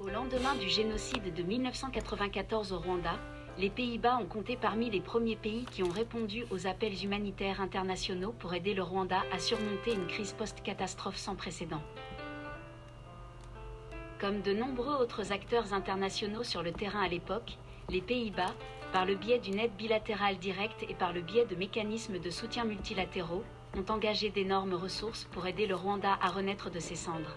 Au lendemain du génocide de 1994 au Rwanda, les Pays-Bas ont compté parmi les premiers pays qui ont répondu aux appels humanitaires internationaux pour aider le Rwanda à surmonter une crise post-catastrophe sans précédent. Comme de nombreux autres acteurs internationaux sur le terrain à l'époque, les Pays-Bas, par le biais d'une aide bilatérale directe et par le biais de mécanismes de soutien multilatéraux, ont engagé d'énormes ressources pour aider le Rwanda à renaître de ses cendres.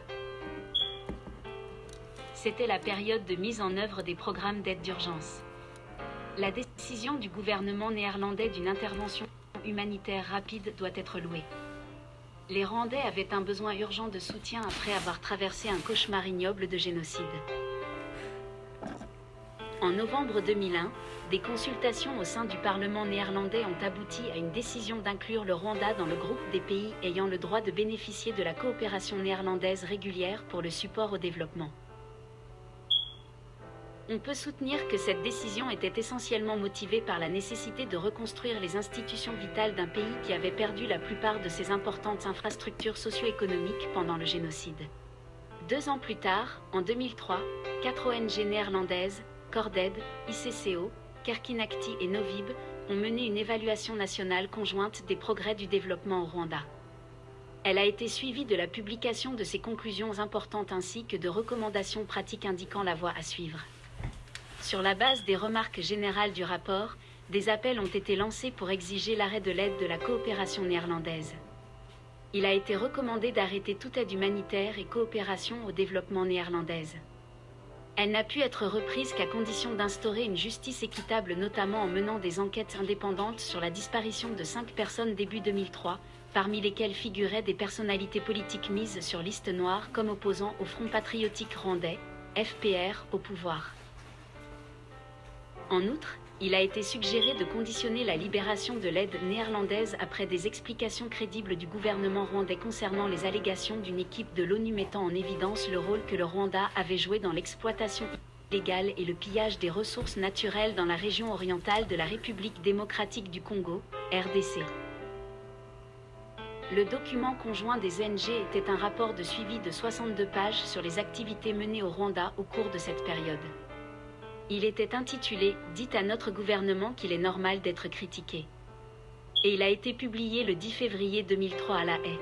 C'était la période de mise en œuvre des programmes d'aide d'urgence. La décision du gouvernement néerlandais d'une intervention humanitaire rapide doit être louée. Les Rwandais avaient un besoin urgent de soutien après avoir traversé un cauchemar ignoble de génocide. En novembre 2001, des consultations au sein du Parlement néerlandais ont abouti à une décision d'inclure le Rwanda dans le groupe des pays ayant le droit de bénéficier de la coopération néerlandaise régulière pour le support au développement. On peut soutenir que cette décision était essentiellement motivée par la nécessité de reconstruire les institutions vitales d'un pays qui avait perdu la plupart de ses importantes infrastructures socio-économiques pendant le génocide. 2 ans plus tard, en 2003, 4 ONG néerlandaises, Corded, ICCO, Kerkinakti et Novib, ont mené une évaluation nationale conjointe des progrès du développement au Rwanda. Elle a été suivie de la publication de ses conclusions importantes ainsi que de recommandations pratiques indiquant la voie à suivre. Sur la base des remarques générales du rapport, des appels ont été lancés pour exiger l'arrêt de l'aide de la coopération néerlandaise. Il a été recommandé d'arrêter toute aide humanitaire et coopération au développement néerlandaise. Elle n'a pu être reprise qu'à condition d'instaurer une justice équitable, notamment en menant des enquêtes indépendantes sur la disparition de 5 personnes début 2003, parmi lesquelles figuraient des personnalités politiques mises sur liste noire comme opposant au Front patriotique rwandais, FPR, au pouvoir. En outre, il a été suggéré de conditionner la libération de l'aide néerlandaise après des explications crédibles du gouvernement rwandais concernant les allégations d'une équipe de l'ONU mettant en évidence le rôle que le Rwanda avait joué dans l'exploitation illégale et le pillage des ressources naturelles dans la région orientale de la République démocratique du Congo, RDC. Le document conjoint des ONG était un rapport de suivi de 62 pages sur les activités menées au Rwanda au cours de cette période. Il était intitulé « Dites à notre gouvernement qu'il est normal d'être critiqué ». Et il a été publié le 10 février 2003 à La Haye.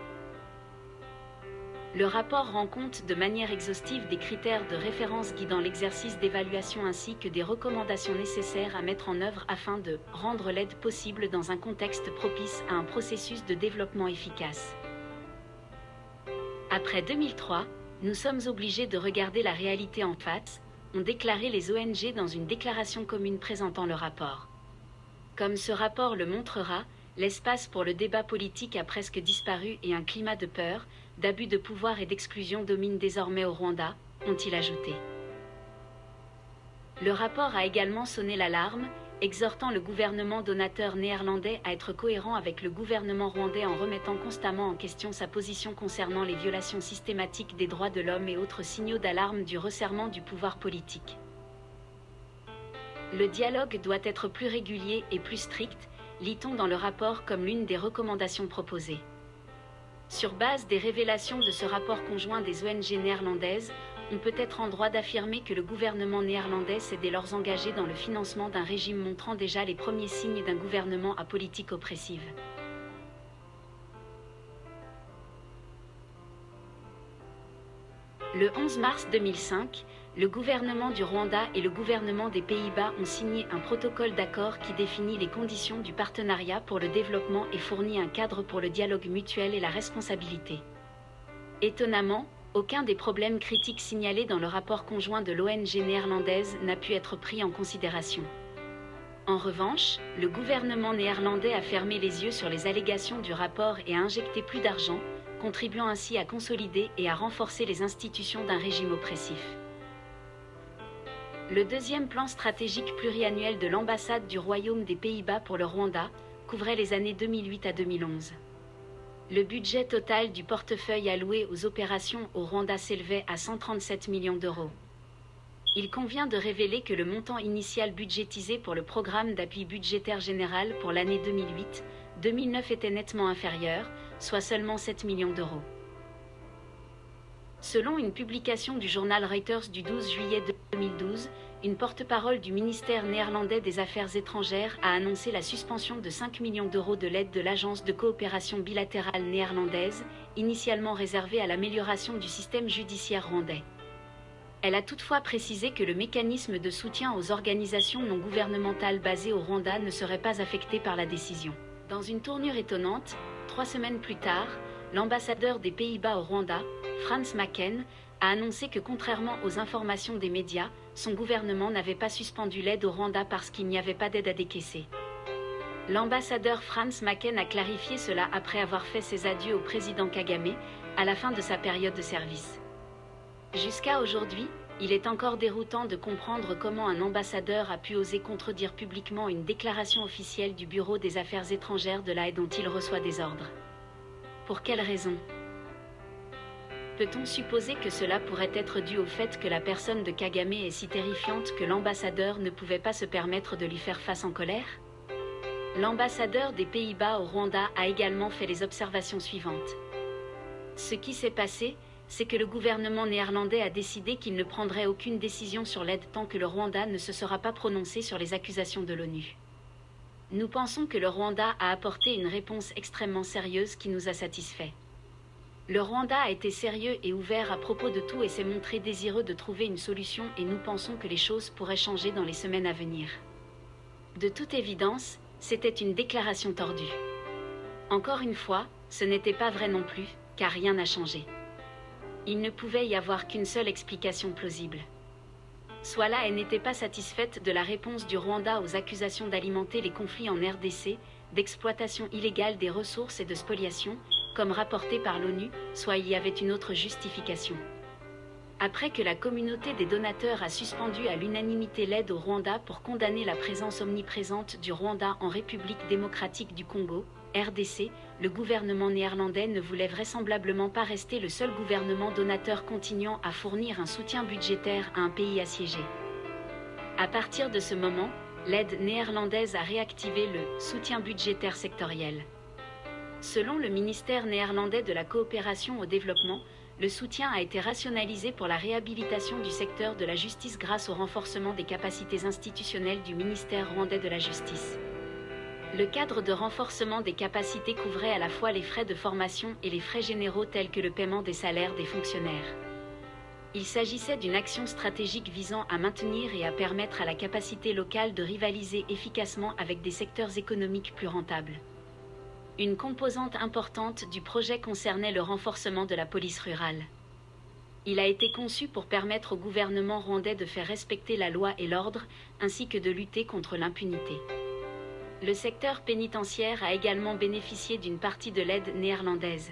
Le rapport rend compte de manière exhaustive des critères de référence guidant l'exercice d'évaluation ainsi que des recommandations nécessaires à mettre en œuvre afin de rendre l'aide possible dans un contexte propice à un processus de développement efficace. Après 2003, nous sommes obligés de regarder la réalité en face, ont déclaré les ONG dans une déclaration commune présentant le rapport. Comme ce rapport le montrera, l'espace pour le débat politique a presque disparu et un climat de peur, d'abus de pouvoir et d'exclusion domine désormais au Rwanda, ont-ils ajouté. Le rapport a également sonné l'alarme, exhortant le gouvernement donateur néerlandais à être cohérent avec le gouvernement rwandais en remettant constamment en question sa position concernant les violations systématiques des droits de l'homme et autres signaux d'alarme du resserrement du pouvoir politique. Le dialogue doit être plus régulier et plus strict, lit-on dans le rapport comme l'une des recommandations proposées. Sur base des révélations de ce rapport conjoint des ONG néerlandaises, on peut être en droit d'affirmer que le gouvernement néerlandais s'est dès lors engagé dans le financement d'un régime montrant déjà les premiers signes d'un gouvernement à politique oppressive. Le 11 mars 2005, le gouvernement du Rwanda et le gouvernement des Pays-Bas ont signé un protocole d'accord qui définit les conditions du partenariat pour le développement et fournit un cadre pour le dialogue mutuel et la responsabilité. Étonnamment, aucun des problèmes critiques signalés dans le rapport conjoint de l'ONG néerlandaise n'a pu être pris en considération. En revanche, le gouvernement néerlandais a fermé les yeux sur les allégations du rapport et a injecté plus d'argent, contribuant ainsi à consolider et à renforcer les institutions d'un régime oppressif. Le deuxième plan stratégique pluriannuel de l'ambassade du Royaume des Pays-Bas pour le Rwanda couvrait les années 2008 à 2011. Le budget total du portefeuille alloué aux opérations au Rwanda s'élevait à 137 millions d'euros. Il convient de révéler que le montant initial budgétisé pour le programme d'appui budgétaire général pour l'année 2008-2009 était nettement inférieur, soit seulement 7 millions d'euros. Selon une publication du journal Reuters du 12 juillet 2012, une porte-parole du ministère néerlandais des Affaires étrangères a annoncé la suspension de 5 millions d'euros de l'aide de l'Agence de coopération bilatérale néerlandaise, initialement réservée à l'amélioration du système judiciaire rwandais. Elle a toutefois précisé que le mécanisme de soutien aux organisations non gouvernementales basées au Rwanda ne serait pas affecté par la décision. Dans une tournure étonnante, 3 semaines plus tard, l'ambassadeur des Pays-Bas au Rwanda, Frans Maken, a annoncé que contrairement aux informations des médias, son gouvernement n'avait pas suspendu l'aide au Rwanda parce qu'il n'y avait pas d'aide à décaisser. L'ambassadeur Frans Maken a clarifié cela après avoir fait ses adieux au président Kagame, à la fin de sa période de service. Jusqu'à aujourd'hui, il est encore déroutant de comprendre comment un ambassadeur a pu oser contredire publiquement une déclaration officielle du Bureau des Affaires étrangères de l'AE dont il reçoit des ordres. Pour quelle raison ? Peut-on supposer que cela pourrait être dû au fait que la personne de Kagame est si terrifiante que l'ambassadeur ne pouvait pas se permettre de lui faire face en colère ? L'ambassadeur des Pays-Bas au Rwanda a également fait les observations suivantes. Ce qui s'est passé, c'est que le gouvernement néerlandais a décidé qu'il ne prendrait aucune décision sur l'aide tant que le Rwanda ne se sera pas prononcé sur les accusations de l'ONU. Nous pensons que le Rwanda a apporté une réponse extrêmement sérieuse qui nous a satisfaits. Le Rwanda a été sérieux et ouvert à propos de tout et s'est montré désireux de trouver une solution et nous pensons que les choses pourraient changer dans les semaines à venir. De toute évidence, c'était une déclaration tordue. Encore une fois, ce n'était pas vrai non plus, car rien n'a changé. Il ne pouvait y avoir qu'une seule explication plausible. Soit là, elle n'était pas satisfaite de la réponse du Rwanda aux accusations d'alimenter les conflits en RDC, d'exploitation illégale des ressources et de spoliation, comme rapporté par l'ONU, soit il y avait une autre justification. Après que la communauté des donateurs a suspendu à l'unanimité l'aide au Rwanda pour condamner la présence omniprésente du Rwanda en République démocratique du Congo, RDC, le gouvernement néerlandais ne voulait vraisemblablement pas rester le seul gouvernement donateur continuant à fournir un soutien budgétaire à un pays assiégé. À partir de ce moment, l'aide néerlandaise a réactivé le soutien budgétaire sectoriel. Selon le ministère néerlandais de la coopération au développement, le soutien a été rationalisé pour la réhabilitation du secteur de la justice grâce au renforcement des capacités institutionnelles du ministère rwandais de la Justice. Le cadre de renforcement des capacités couvrait à la fois les frais de formation et les frais généraux tels que le paiement des salaires des fonctionnaires. Il s'agissait d'une action stratégique visant à maintenir et à permettre à la capacité locale de rivaliser efficacement avec des secteurs économiques plus rentables. Une composante importante du projet concernait le renforcement de la police rurale. Il a été conçu pour permettre au gouvernement rwandais de faire respecter la loi et l'ordre, ainsi que de lutter contre l'impunité. Le secteur pénitentiaire a également bénéficié d'une partie de l'aide néerlandaise.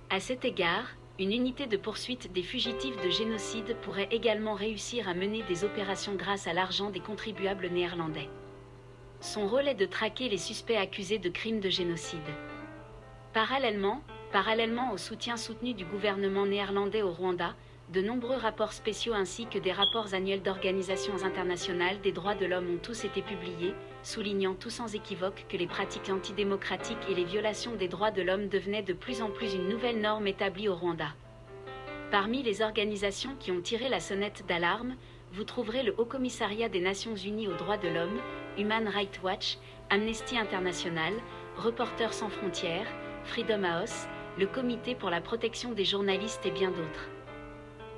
À cet égard, une unité de poursuite des fugitifs de génocide pourrait également réussir à mener des opérations grâce à l'argent des contribuables néerlandais. Son rôle est de traquer les suspects accusés de crimes de génocide. Parallèlement au soutien soutenu du gouvernement néerlandais au Rwanda, de nombreux rapports spéciaux ainsi que des rapports annuels d'organisations internationales des droits de l'homme ont tous été publiés, soulignant tout sans équivoque que les pratiques antidémocratiques et les violations des droits de l'homme devenaient de plus en plus une nouvelle norme établie au Rwanda. Parmi les organisations qui ont tiré la sonnette d'alarme, vous trouverez le Haut-Commissariat des Nations Unies aux droits de l'homme, Human Rights Watch, Amnesty International, Reporters sans frontières, Freedom House, le Comité pour la protection des journalistes et bien d'autres.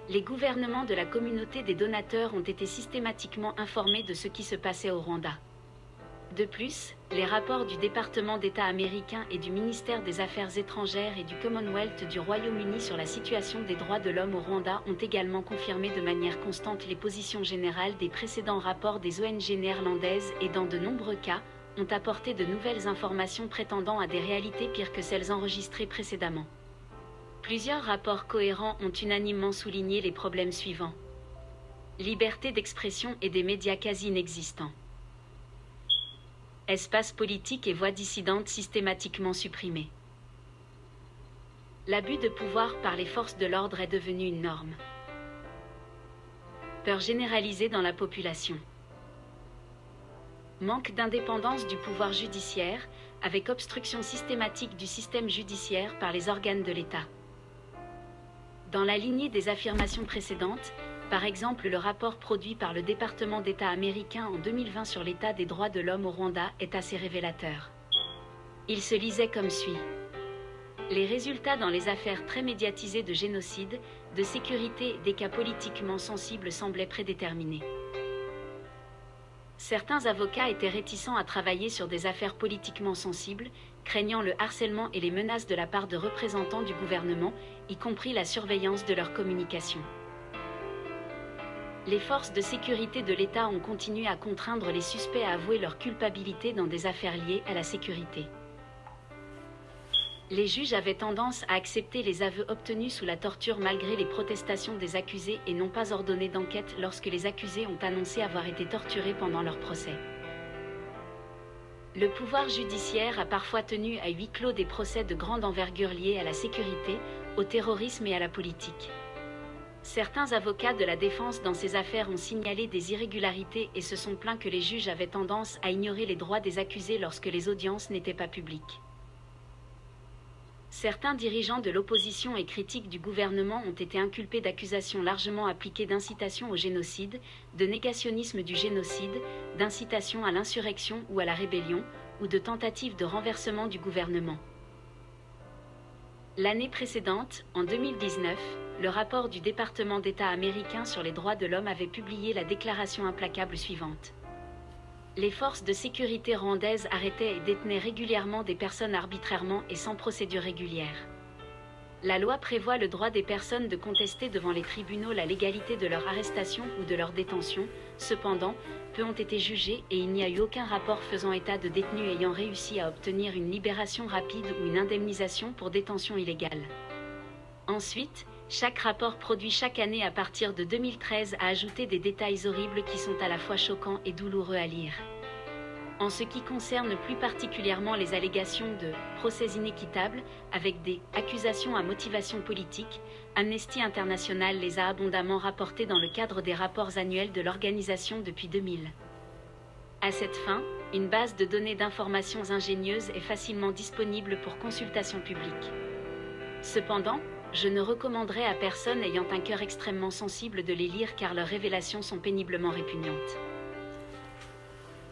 Les gouvernements de la communauté des donateurs ont été systématiquement informés de ce qui se passait au Rwanda. De plus, les rapports du département d'État américain et du ministère des Affaires étrangères et du Commonwealth du Royaume-Uni sur la situation des droits de l'homme au Rwanda ont également confirmé de manière constante les positions générales des précédents rapports des ONG néerlandaises et dans de nombreux cas, ont apporté de nouvelles informations prétendant à des réalités pires que celles enregistrées précédemment. Plusieurs rapports cohérents ont unanimement souligné les problèmes suivants. Liberté d'expression et des médias quasi inexistants. Espace politique et voix dissidentes systématiquement supprimées. L'abus de pouvoir par les forces de l'ordre est devenu une norme. Peur généralisée dans la population. Manque d'indépendance du pouvoir judiciaire, avec obstruction systématique du système judiciaire par les organes de l'État. Dans la lignée des affirmations précédentes, par exemple le rapport produit par le département d'État américain en 2020 sur l'état des droits de l'homme au Rwanda est assez révélateur. Il se lisait comme suit. Les résultats dans les affaires très médiatisées de génocide, de sécurité et des cas politiquement sensibles semblaient prédéterminés. Certains avocats étaient réticents à travailler sur des affaires politiquement sensibles, craignant le harcèlement et les menaces de la part de représentants du gouvernement, y compris la surveillance de leur communication. Les forces de sécurité de l'État ont continué à contraindre les suspects à avouer leur culpabilité dans des affaires liées à la sécurité. Les juges avaient tendance à accepter les aveux obtenus sous la torture malgré les protestations des accusés et n'ont pas ordonné d'enquête lorsque les accusés ont annoncé avoir été torturés pendant leur procès. Le pouvoir judiciaire a parfois tenu à huis clos des procès de grande envergure liés à la sécurité, au terrorisme et à la politique. Certains avocats de la défense dans ces affaires ont signalé des irrégularités et se sont plaints que les juges avaient tendance à ignorer les droits des accusés lorsque les audiences n'étaient pas publiques. Certains dirigeants de l'opposition et critiques du gouvernement ont été inculpés d'accusations largement appliquées d'incitation au génocide, de négationnisme du génocide, d'incitation à l'insurrection ou à la rébellion, ou de tentative de renversement du gouvernement. L'année précédente, en 2019, le rapport du département d'État américain sur les droits de l'homme avait publié la déclaration implacable suivante. Les forces de sécurité rwandaises arrêtaient et détenaient régulièrement des personnes arbitrairement et sans procédure régulière. La loi prévoit le droit des personnes de contester devant les tribunaux la légalité de leur arrestation ou de leur détention, cependant, peu ont été jugés et il n'y a eu aucun rapport faisant état de détenus ayant réussi à obtenir une libération rapide ou une indemnisation pour détention illégale. Ensuite, chaque rapport produit chaque année à partir de 2013 a ajouté des détails horribles qui sont à la fois choquants et douloureux à lire. En ce qui concerne plus particulièrement les allégations de procès inéquitables, avec des accusations à motivation politique, Amnesty International les a abondamment rapportées dans le cadre des rapports annuels de l'organisation depuis 2000. À cette fin, une base de données d'informations ingénieuses est facilement disponible pour consultation publique. Cependant, je ne recommanderais à personne ayant un cœur extrêmement sensible de les lire car leurs révélations sont péniblement répugnantes.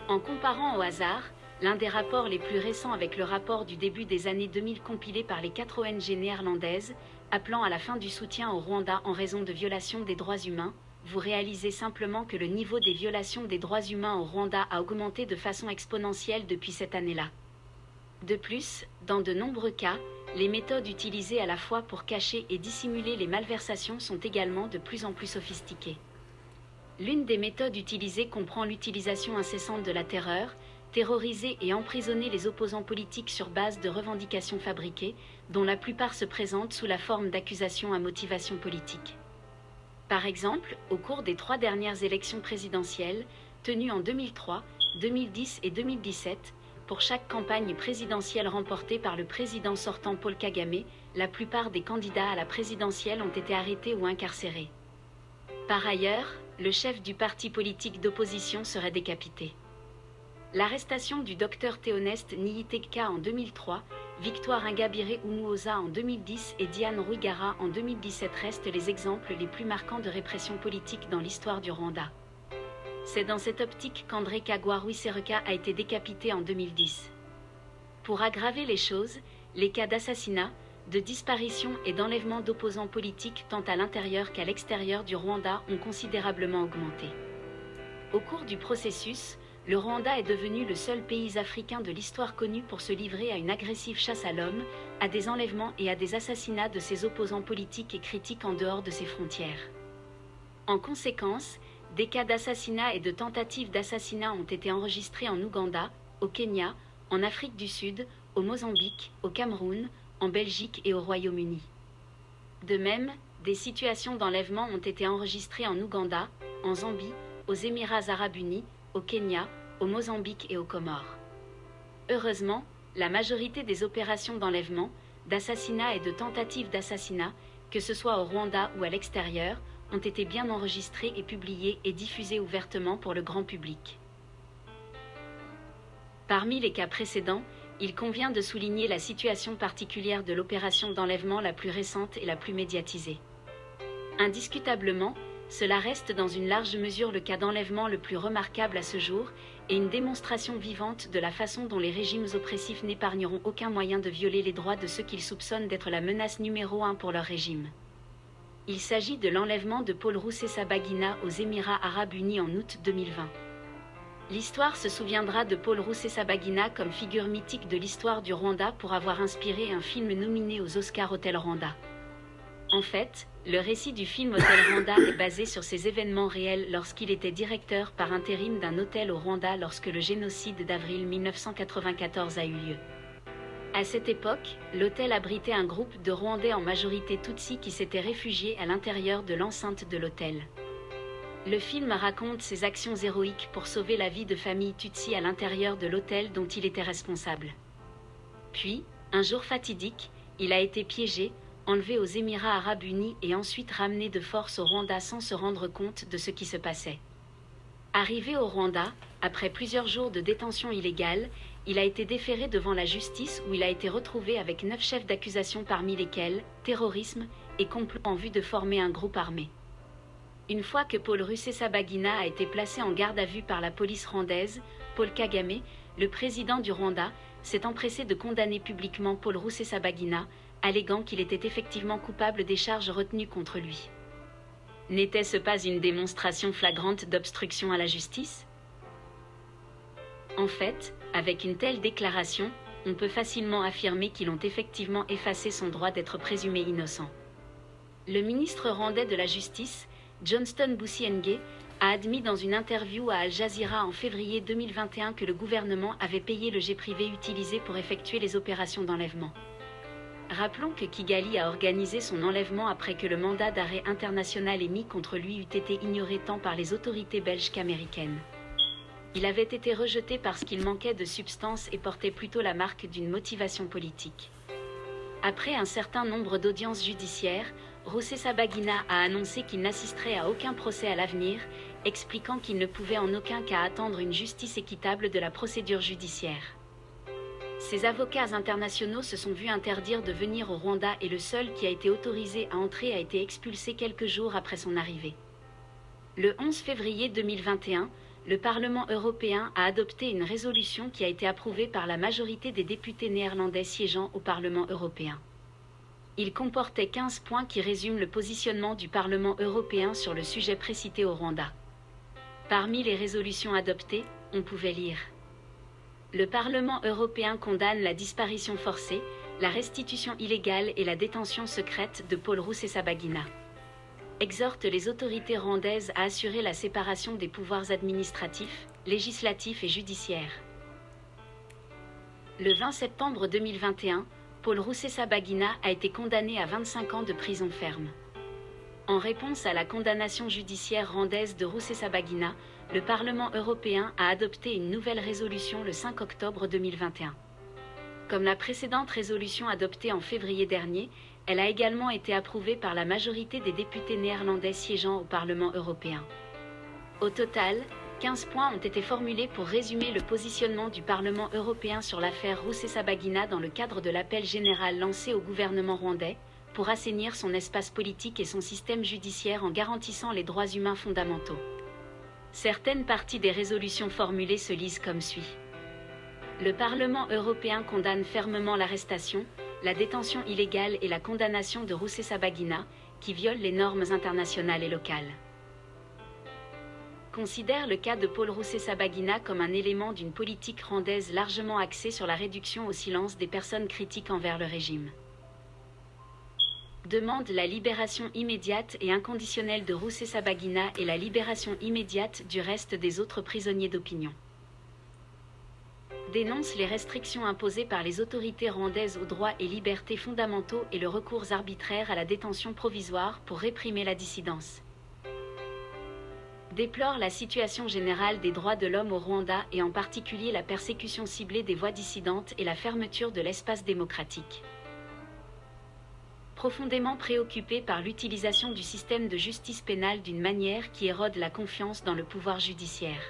En comparant au hasard, l'un des rapports les plus récents avec le rapport du début des années 2000 compilé par les 4 ONG néerlandaises, appelant à la fin du soutien au Rwanda en raison de violations des droits humains, vous réalisez simplement que le niveau des violations des droits humains au Rwanda a augmenté de façon exponentielle depuis cette année-là. De plus, dans de nombreux cas, les méthodes utilisées à la fois pour cacher et dissimuler les malversations sont également de plus en plus sophistiquées. L'une des méthodes utilisées comprend l'utilisation incessante de la terreur, terroriser et emprisonner les opposants politiques sur base de revendications fabriquées, dont la plupart se présentent sous la forme d'accusations à motivation politique. Par exemple, au cours des 3 dernières élections présidentielles, tenues en 2003, 2010 et 2017, pour chaque campagne présidentielle remportée par le président sortant Paul Kagame, la plupart des candidats à la présidentielle ont été arrêtés ou incarcérés. Par ailleurs, le chef du parti politique d'opposition serait décapité. L'arrestation du docteur Théoneste Niyiteka en 2003, Victoire Ingabire Umuhoza en 2010 et Diane Rwigara en 2017 restent les exemples les plus marquants de répression politique dans l'histoire du Rwanda. C'est dans cette optique qu'André Kagwa-Rwisereka a été décapité en 2010. Pour aggraver les choses, les cas d'assassinat, de disparition et d'enlèvement d'opposants politiques tant à l'intérieur qu'à l'extérieur du Rwanda ont considérablement augmenté. Au cours du processus, le Rwanda est devenu le seul pays africain de l'histoire connu pour se livrer à une agressive chasse à l'homme, à des enlèvements et à des assassinats de ses opposants politiques et critiques en dehors de ses frontières. En conséquence, des cas d'assassinat et de tentatives d'assassinat ont été enregistrés en Ouganda, au Kenya, en Afrique du Sud, au Mozambique, au Cameroun, en Belgique et au Royaume-Uni. De même, des situations d'enlèvement ont été enregistrées en Ouganda, en Zambie, aux Émirats arabes unis, au Kenya, au Mozambique et aux Comores. Heureusement, la majorité des opérations d'enlèvement, d'assassinat et de tentatives d'assassinat, que ce soit au Rwanda ou à l'extérieur, ont été bien enregistrées et publiées et diffusées ouvertement pour le grand public. Parmi les cas précédents, il convient de souligner la situation particulière de l'opération d'enlèvement la plus récente et la plus médiatisée. Indiscutablement, cela reste dans une large mesure le cas d'enlèvement le plus remarquable à ce jour, et une démonstration vivante de la façon dont les régimes oppressifs n'épargneront aucun moyen de violer les droits de ceux qu'ils soupçonnent d'être la menace numéro 1 pour leur régime. Il s'agit de l'enlèvement de Paul Rusesabagina aux Émirats arabes unis en août 2020. L'histoire se souviendra de Paul Rusesabagina comme figure mythique de l'histoire du Rwanda pour avoir inspiré un film nominé aux Oscars Hotel Rwanda. En fait, le récit du film Hotel Rwanda est basé sur ces événements réels lorsqu'il était directeur par intérim d'un hôtel au Rwanda lorsque le génocide d'avril 1994 a eu lieu. À cette époque, l'hôtel abritait un groupe de Rwandais en majorité Tutsi qui s'étaient réfugiés à l'intérieur de l'enceinte de l'hôtel. Le film raconte ses actions héroïques pour sauver la vie de familles Tutsi à l'intérieur de l'hôtel dont il était responsable. Puis, un jour fatidique, il a été piégé, enlevé aux Émirats arabes unis et ensuite ramené de force au Rwanda sans se rendre compte de ce qui se passait. Arrivé au Rwanda, après plusieurs jours de détention illégale, il a été déféré devant la justice où il a été retrouvé avec 9 chefs d'accusation parmi lesquels terrorisme et complot en vue de former un groupe armé. Une fois que Paul Rusesabagina a été placé en garde à vue par la police rwandaise, Paul Kagame, le président du Rwanda, s'est empressé de condamner publiquement Paul Rusesabagina, alléguant qu'il était effectivement coupable des charges retenues contre lui. N'était-ce pas une démonstration flagrante d'obstruction à la justice ? En fait, avec une telle déclaration, on peut facilement affirmer qu'ils ont effectivement effacé son droit d'être présumé innocent. Le ministre rwandais de la Justice, Johnston Busingye, a admis dans une interview à Al Jazeera en février 2021 que le gouvernement avait payé le jet privé utilisé pour effectuer les opérations d'enlèvement. Rappelons que Kigali a organisé son enlèvement après que le mandat d'arrêt international émis contre lui eût été ignoré tant par les autorités belges qu'américaines. Il avait été rejeté parce qu'il manquait de substance et portait plutôt la marque d'une motivation politique. Après un certain nombre d'audiences judiciaires, Rusesabagina a annoncé qu'il n'assisterait à aucun procès à l'avenir, expliquant qu'il ne pouvait en aucun cas attendre une justice équitable de la procédure judiciaire. Ses avocats internationaux se sont vus interdire de venir au Rwanda et le seul qui a été autorisé à entrer a été expulsé quelques jours après son arrivée. Le 11 février 2021, le Parlement européen a adopté une résolution qui a été approuvée par la majorité des députés néerlandais siégeant au Parlement européen. Il comportait 15 points qui résument le positionnement du Parlement européen sur le sujet précité au Rwanda. Parmi les résolutions adoptées, on pouvait lire: le Parlement européen condamne la disparition forcée, la restitution illégale et la détention secrète de Paul Rusesabagina. Exhorte les autorités rwandaises à assurer la séparation des pouvoirs administratifs, législatifs et judiciaires. Le 20 septembre 2021, Paul Rusesabagina a été condamné à 25 ans de prison ferme. En réponse à la condamnation judiciaire rwandaise de Rusesabagina, le Parlement européen a adopté une nouvelle résolution le 5 octobre 2021. Comme la précédente résolution adoptée en février dernier, elle a également été approuvée par la majorité des députés néerlandais siégeant au Parlement européen. Au total, 15 points ont été formulés pour résumer le positionnement du Parlement européen sur l'affaire Rusesabagina dans le cadre de l'appel général lancé au gouvernement rwandais, pour assainir son espace politique et son système judiciaire en garantissant les droits humains fondamentaux. Certaines parties des résolutions formulées se lisent comme suit. Le Parlement européen condamne fermement l'arrestation, la détention illégale et la condamnation de Rusesabagina, qui violent les normes internationales et locales. Considère le cas de Paul Rusesabagina comme un élément d'une politique rwandaise largement axée sur la réduction au silence des personnes critiques envers le régime. Demande la libération immédiate et inconditionnelle de Rusesabagina et la libération immédiate du reste des autres prisonniers d'opinion. Dénonce les restrictions imposées par les autorités rwandaises aux droits et libertés fondamentaux et le recours arbitraire à la détention provisoire pour réprimer la dissidence. Déplore la situation générale des droits de l'homme au Rwanda et en particulier la persécution ciblée des voix dissidentes et la fermeture de l'espace démocratique. Profondément préoccupé par l'utilisation du système de justice pénale d'une manière qui érode la confiance dans le pouvoir judiciaire.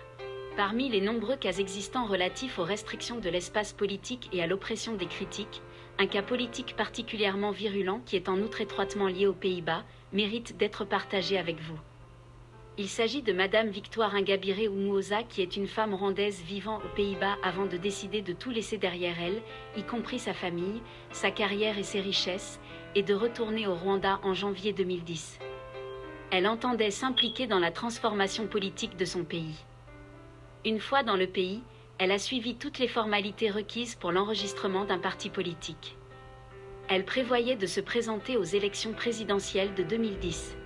Parmi les nombreux cas existants relatifs aux restrictions de l'espace politique et à l'oppression des critiques, un cas politique particulièrement virulent qui est en outre étroitement lié aux Pays-Bas, mérite d'être partagée avec vous. Il s'agit de Madame Victoire Ingabire Umuoza, qui est une femme rwandaise vivant aux Pays-Bas avant de décider de tout laisser derrière elle, y compris sa famille, sa carrière et ses richesses, et de retourner au Rwanda en janvier 2010. Elle entendait s'impliquer dans la transformation politique de son pays. Une fois dans le pays, elle a suivi toutes les formalités requises pour l'enregistrement d'un parti politique. Elle prévoyait de se présenter aux élections présidentielles de 2010.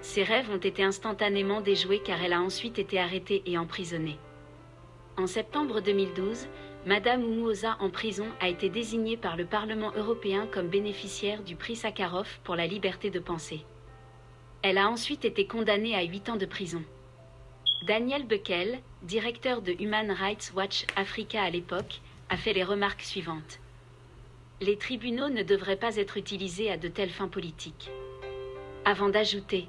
Ses rêves ont été instantanément déjoués car elle a ensuite été arrêtée et emprisonnée. En septembre 2012, Madame Umuoza en prison a été désignée par le Parlement européen comme bénéficiaire du prix Sakharov pour la liberté de penser. Elle a ensuite été condamnée à 8 ans de prison. Daniel Beckel, directeur de Human Rights Watch Africa à l'époque, a fait les remarques suivantes. Les tribunaux ne devraient pas être utilisés à de telles fins politiques. Avant d'ajouter,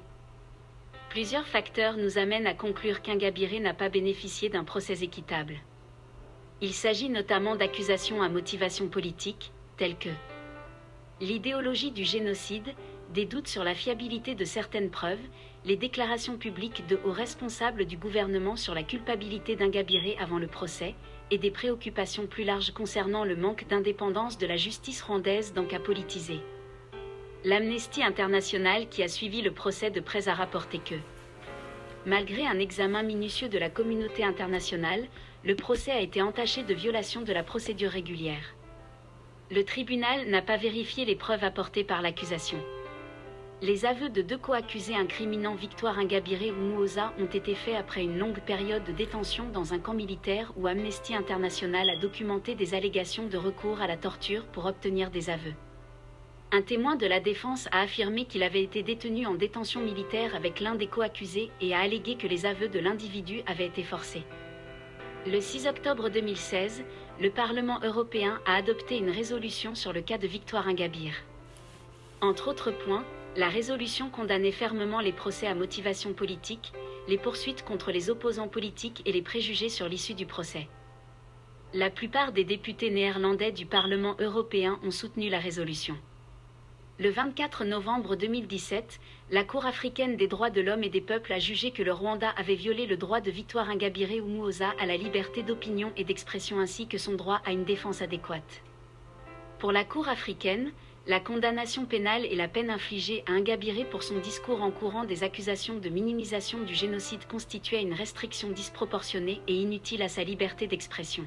plusieurs facteurs nous amènent à conclure qu'Ingabire n'a pas bénéficié d'un procès équitable. Il s'agit notamment d'accusations à motivation politique, telles que l'idéologie du génocide, des doutes sur la fiabilité de certaines preuves, les déclarations publiques de hauts responsables du gouvernement sur la culpabilité d'Ingabire avant le procès, et des préoccupations plus larges concernant le manque d'indépendance de la justice rwandaise dans cas politisé. L'Amnesty International qui a suivi le procès de presse a rapporté que, malgré un examen minutieux de la communauté internationale, le procès a été entaché de violation de la procédure régulière. Le tribunal n'a pas vérifié les preuves apportées par l'accusation. Les aveux de 2 co-accusés incriminant Victoire Ingabire Umuoza ont été faits après une longue période de détention dans un camp militaire où Amnesty International a documenté des allégations de recours à la torture pour obtenir des aveux. Un témoin de la défense a affirmé qu'il avait été détenu en détention militaire avec l'un des co-accusés et a allégué que les aveux de l'individu avaient été forcés. Le 6 octobre 2016, le Parlement européen a adopté une résolution sur le cas de Victoire Ingabire. Entre autres points, la résolution condamnait fermement les procès à motivation politique, les poursuites contre les opposants politiques et les préjugés sur l'issue du procès. La plupart des députés néerlandais du Parlement européen ont soutenu la résolution. Le 24 novembre 2017, la Cour africaine des droits de l'homme et des peuples a jugé que le Rwanda avait violé le droit de Victoire Ingabire Umuoza à la liberté d'opinion et d'expression ainsi que son droit à une défense adéquate. Pour la Cour africaine, la condamnation pénale et la peine infligée à Ingabire pour son discours encourant des accusations de minimisation du génocide constituaient une restriction disproportionnée et inutile à sa liberté d'expression.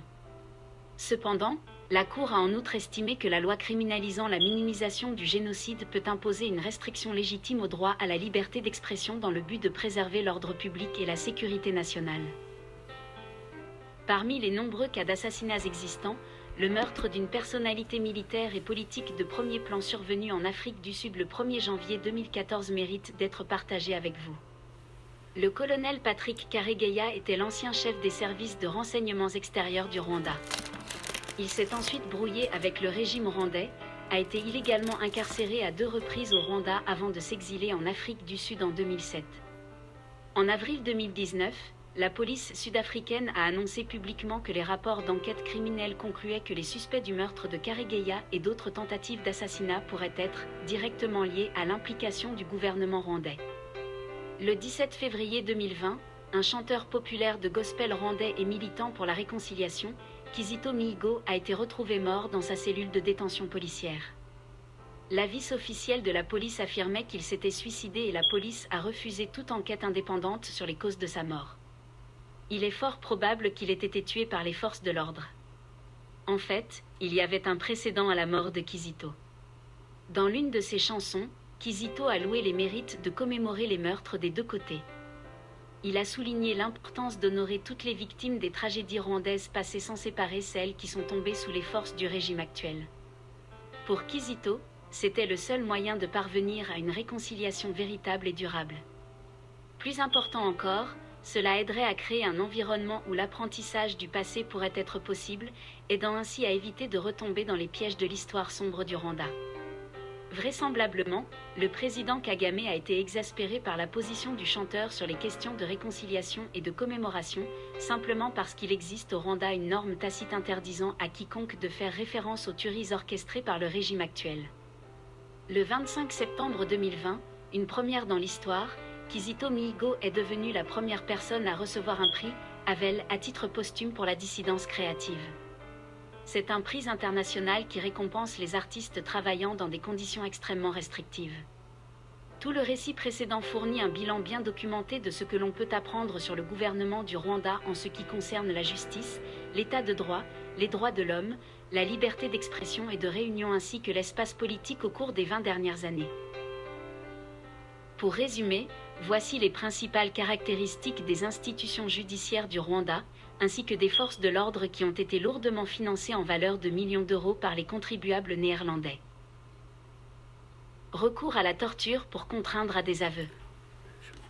Cependant, la Cour a en outre estimé que la loi criminalisant la minimisation du génocide peut imposer une restriction légitime au droit à la liberté d'expression dans le but de préserver l'ordre public et la sécurité nationale. Parmi les nombreux cas d'assassinats existants, le meurtre d'une personnalité militaire et politique de premier plan survenu en Afrique du Sud le 1er janvier 2014 mérite d'être partagé avec vous. Le colonel Patrick Karegeya était l'ancien chef des services de renseignements extérieurs du Rwanda. Il s'est ensuite brouillé avec le régime rwandais, a été illégalement incarcéré à 2 reprises au Rwanda avant de s'exiler en Afrique du Sud en 2007. En avril 2019, la police sud-africaine a annoncé publiquement que les rapports d'enquête criminelle concluaient que les suspects du meurtre de Karegeya et d'autres tentatives d'assassinat pourraient être directement liés à l'implication du gouvernement rwandais. Le 17 février 2020, un chanteur populaire de gospel rwandais et militant pour la réconciliation, Kizito Mihigo, a été retrouvé mort dans sa cellule de détention policière. L'avis officiel de la police affirmait qu'il s'était suicidé et la police a refusé toute enquête indépendante sur les causes de sa mort. Il est fort probable qu'il ait été tué par les forces de l'ordre. En fait, il y avait un précédent à la mort de Kizito. Dans l'une de ses chansons, Kizito a loué les mérites de commémorer les meurtres des 2 côtés. Il a souligné l'importance d'honorer toutes les victimes des tragédies rwandaises passées sans séparer celles qui sont tombées sous les forces du régime actuel. Pour Kizito, c'était le seul moyen de parvenir à une réconciliation véritable et durable. Plus important encore, cela aiderait à créer un environnement où l'apprentissage du passé pourrait être possible, aidant ainsi à éviter de retomber dans les pièges de l'histoire sombre du Rwanda. Vraisemblablement, le président Kagame a été exaspéré par la position du chanteur sur les questions de réconciliation et de commémoration, simplement parce qu'il existe au Rwanda une norme tacite interdisant à quiconque de faire référence aux tueries orchestrées par le régime actuel. Le 25 septembre 2020, Une première dans l'histoire, Kizito Mihigo est devenue la première personne à recevoir un prix, Havel, à titre posthume pour la dissidence créative. C'est un prix international qui récompense les artistes travaillant dans des conditions extrêmement restrictives. Tout le récit précédent fournit un bilan bien documenté de ce que l'on peut apprendre sur le gouvernement du Rwanda en ce qui concerne la justice, l'état de droit, les droits de l'homme, la liberté d'expression et de réunion ainsi que l'espace politique au cours des 20 dernières années. Pour résumer, voici les principales caractéristiques des institutions judiciaires du Rwanda, ainsi que des forces de l'ordre qui ont été lourdement financées en valeur de millions d'euros par les contribuables néerlandais. Recours à la torture pour contraindre à des aveux.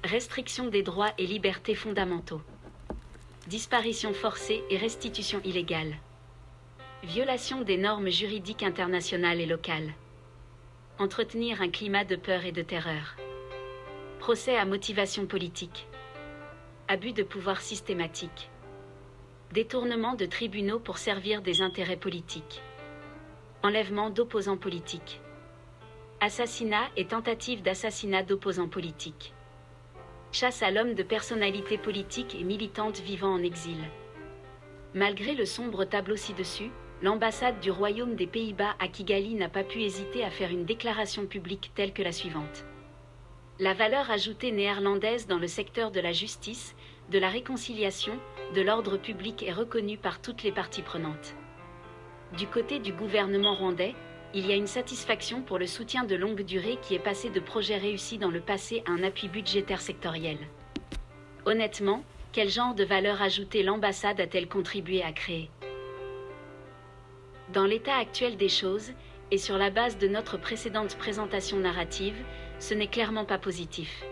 Restriction des droits et libertés fondamentaux. Disparition forcée et restitution illégale. Violation des normes juridiques internationales et locales. Entretenir un climat de peur et de terreur. Procès à motivation politique. Abus de pouvoir systématique. Détournement de tribunaux pour servir des intérêts politiques. Enlèvement d'opposants politiques. Assassinat et tentative d'assassinat d'opposants politiques. Chasse à l'homme de personnalités politiques et militantes vivant en exil. Malgré le sombre tableau ci-dessus, l'ambassade du Royaume des Pays-Bas à Kigali n'a pas pu hésiter à faire une déclaration publique telle que la suivante. La valeur ajoutée néerlandaise dans le secteur de la justice, de la réconciliation, de l'ordre public est reconnue par toutes les parties prenantes. Du côté du gouvernement rwandais, il y a une satisfaction pour le soutien de longue durée qui est passé de projets réussis dans le passé à un appui budgétaire sectoriel. Honnêtement, quel genre de valeur ajoutée l'ambassade a-t-elle contribué à créer ? Dans l'état actuel des choses, et sur la base de notre précédente présentation narrative, ce n'est clairement pas positif.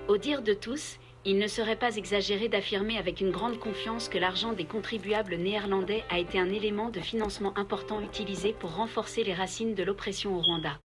Au dire de tous, il ne serait pas exagéré d'affirmer avec une grande confiance que l'argent des contribuables néerlandais a été un élément de financement important utilisé pour renforcer les racines de l'oppression au Rwanda.